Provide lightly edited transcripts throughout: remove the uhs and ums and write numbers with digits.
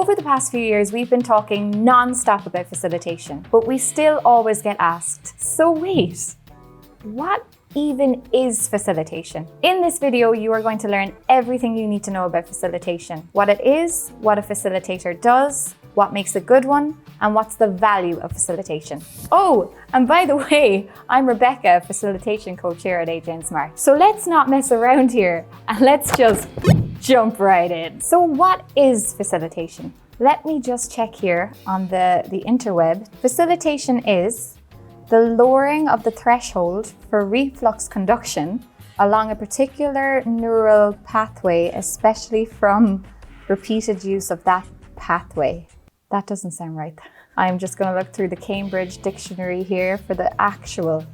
Over the past few years, we've been talking non-stop about facilitation, but we still always get asked, so wait, what even is facilitation? In this video, you are going to learn everything you need to know about facilitation, what it is, what a facilitator does, what makes a good one, and what's the value of facilitation. Oh, and by the way, I'm Rebecca, facilitation coach here at AJ&Smart. So let's not mess around here and let's just jump right in. So what is facilitation? Let me just check here on the interweb. Facilitation is the lowering of the threshold for reflux conduction along a particular neural pathway, especially from repeated use of that pathway. That doesn't sound right. I'm just going to look through the Cambridge Dictionary here for the actual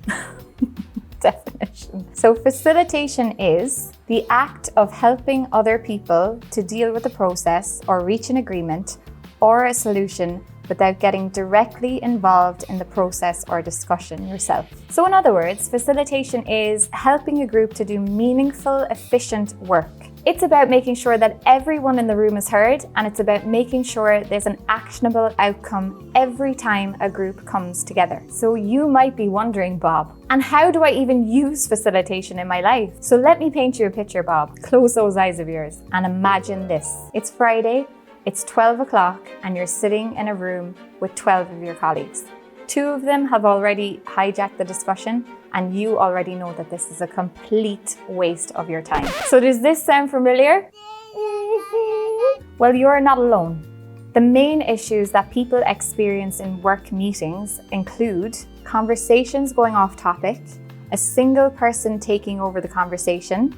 definition. So facilitation is the act of helping other people to deal with a process or reach an agreement or a solution without getting directly involved in the process or discussion yourself. So in other words, facilitation is helping a group to do meaningful, efficient work. It's about making sure that everyone in the room is heard, and it's about making sure there's an actionable outcome every time a group comes together. So you might be wondering, Bob, and how do I even use facilitation in my life? So let me paint you a picture, Bob. Close those eyes of yours and imagine this. It's Friday, it's 12 o'clock, and you're sitting in a room with 12 of your colleagues. 2 of them have already hijacked the discussion, and you already know that this is a complete waste of your time. So does this sound familiar? Well, you're not alone. The main issues that people experience in work meetings include conversations going off topic, a single person taking over the conversation,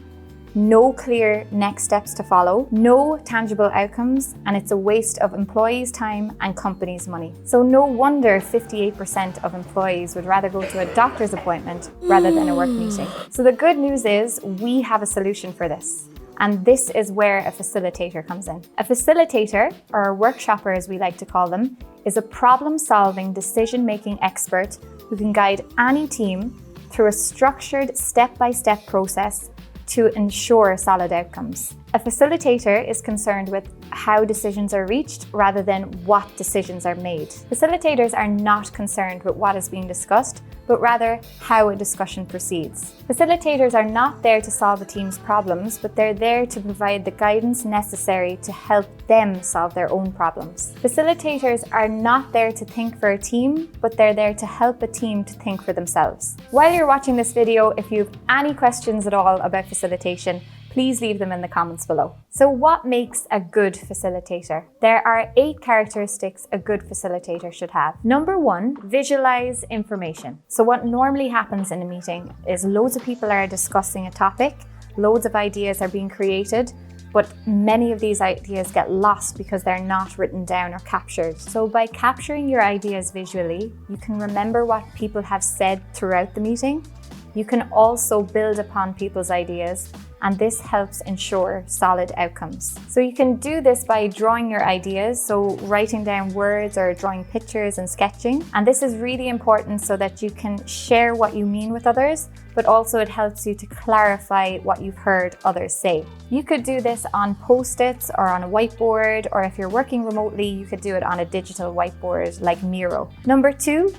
no clear next steps to follow, no tangible outcomes, and it's a waste of employees' time and companies' money. So no wonder 58% of employees would rather go to a doctor's appointment rather than a work meeting. So the good news is we have a solution for this. And this is where a facilitator comes in. A facilitator, or a workshopper as we like to call them, is a problem-solving, decision-making expert who can guide any team through a structured step-by-step process to ensure solid outcomes. A facilitator is concerned with how decisions are reached rather than what decisions are made. Facilitators are not concerned with what is being discussed, but rather how a discussion proceeds. Facilitators are not there to solve a team's problems, but they're there to provide the guidance necessary to help them solve their own problems. Facilitators are not there to think for a team, but they're there to help a team to think for themselves. While you're watching this video, if you have any questions at all about facilitation, please leave them in the comments below. So what makes a good facilitator? There are 8 characteristics a good facilitator should have. Number 1, visualize information. So what normally happens in a meeting is loads of people are discussing a topic, loads of ideas are being created, but many of these ideas get lost because they're not written down or captured. So by capturing your ideas visually, you can remember what people have said throughout the meeting. You can also build upon people's ideas, and this helps ensure solid outcomes. So you can do this by drawing your ideas, so writing down words or drawing pictures and sketching. And this is really important so that you can share what you mean with others, but also it helps you to clarify what you've heard others say. You could do this on Post-its or on a whiteboard, or if you're working remotely, you could do it on a digital whiteboard like Miro. Number 2,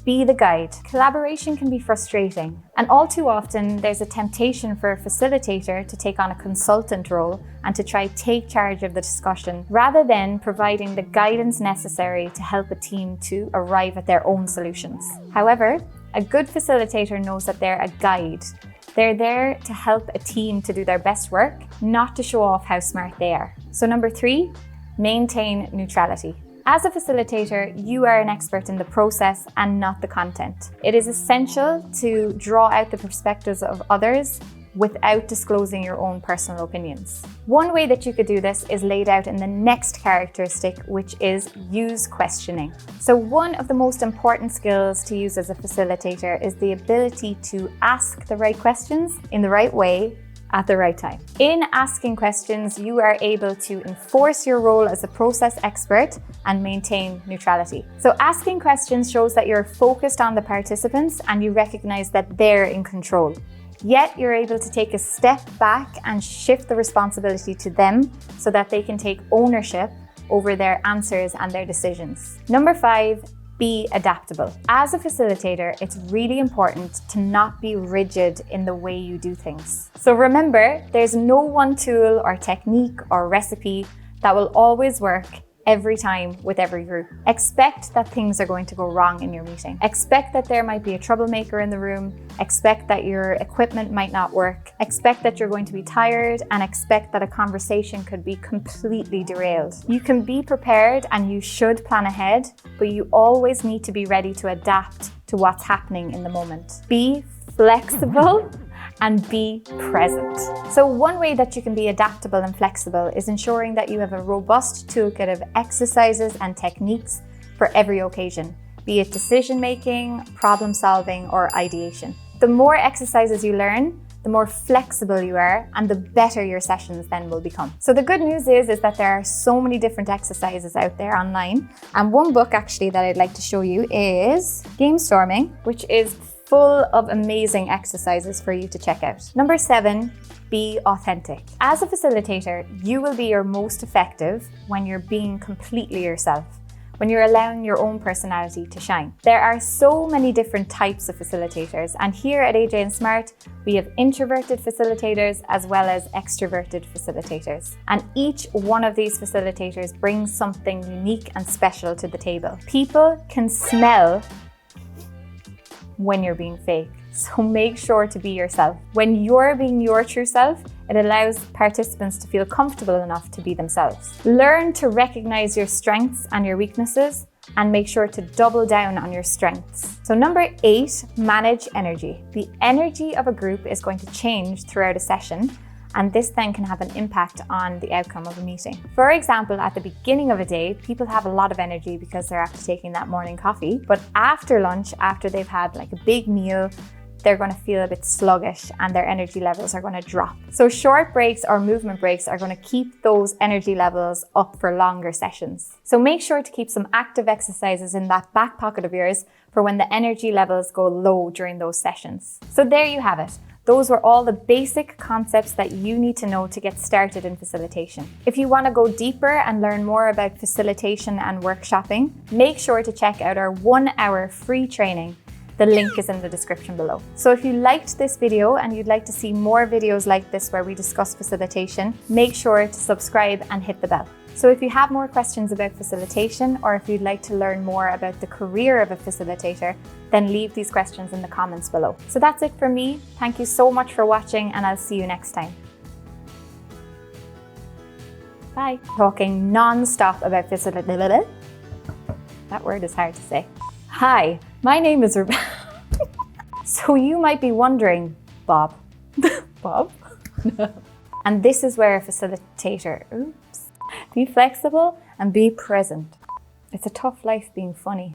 be the guide. Collaboration can be frustrating, and all too often there's a temptation for a facilitator to take on a consultant role and to try take charge of the discussion rather than providing the guidance necessary to help a team to arrive at their own solutions. However, a good facilitator knows that they're a guide. They're there to help a team to do their best work, not to show off how smart they are. So number 3, maintain neutrality. As a facilitator, you are an expert in the process and not the content. It is essential to draw out the perspectives of others without disclosing your own personal opinions. One way that you could do this is laid out in the next characteristic, which is use questioning. So one of the most important skills to use as a facilitator is the ability to ask the right questions in the right way at the right time. In asking questions, you are able to enforce your role as a process expert and maintain neutrality. So asking questions shows that you're focused on the participants and you recognize that they're in control. Yet you're able to take a step back and shift the responsibility to them so that they can take ownership over their answers and their decisions. Number 5, be adaptable. As a facilitator, it's really important to not be rigid in the way you do things. So remember, there's no one tool or technique or recipe that will always work every time with every group. Expect that things are going to go wrong in your meeting. Expect that there might be a troublemaker in the room. Expect that your equipment might not work. Expect that you're going to be tired, and expect that a conversation could be completely derailed. You can be prepared and you should plan ahead, but you always need to be ready to adapt to what's happening in the moment. Be flexible and be present. So one way that you can be adaptable and flexible is ensuring that you have a robust toolkit of exercises and techniques for every occasion, be it decision-making, problem-solving, or ideation. The more exercises you learn, the more flexible you are, and the better your sessions then will become. So the good news is that there are so many different exercises out there online. And one book actually that I'd like to show you is Game Storming, which is full of amazing exercises for you to check out. Number 7, be authentic. As a facilitator, you will be your most effective when you're being completely yourself, when you're allowing your own personality to shine. There are so many different types of facilitators, and here at AJ&Smart, we have introverted facilitators as well as extroverted facilitators. And each one of these facilitators brings something unique and special to the table. People can smell when you're being fake. So make sure to be yourself. When you're being your true self, it allows participants to feel comfortable enough to be themselves. Learn to recognize your strengths and your weaknesses, and make sure to double down on your strengths. So number 8, manage energy. The energy of a group is going to change throughout a session, and this then can have an impact on the outcome of a meeting. For example, at the beginning of a day, people have a lot of energy because they're after taking that morning coffee, but after lunch, after they've had like a big meal, they're going to feel a bit sluggish and their energy levels are going to drop. So short breaks or movement breaks are going to keep those energy levels up for longer sessions. So make sure to keep some active exercises in that back pocket of yours for when the energy levels go low during those sessions. So there you have it. Those were all the basic concepts that you need to know to get started in facilitation. If you want to go deeper and learn more about facilitation and workshopping, make sure to check out our 1-hour free training. The link is in the description below. So if you liked this video and you'd like to see more videos like this where we discuss facilitation, make sure to subscribe and hit the bell. So if you have more questions about facilitation, or if you'd like to learn more about the career of a facilitator, then leave these questions in the comments below. So that's it for me. Thank you so much for watching, and I'll see you next time. Bye. Talking non-stop about facilitation. That word is hard to say. Hi, my name is Rebecca. So you might be wondering, Bob? Bob? No. And this is where a facilitator, be flexible and be present. It's a tough life being funny.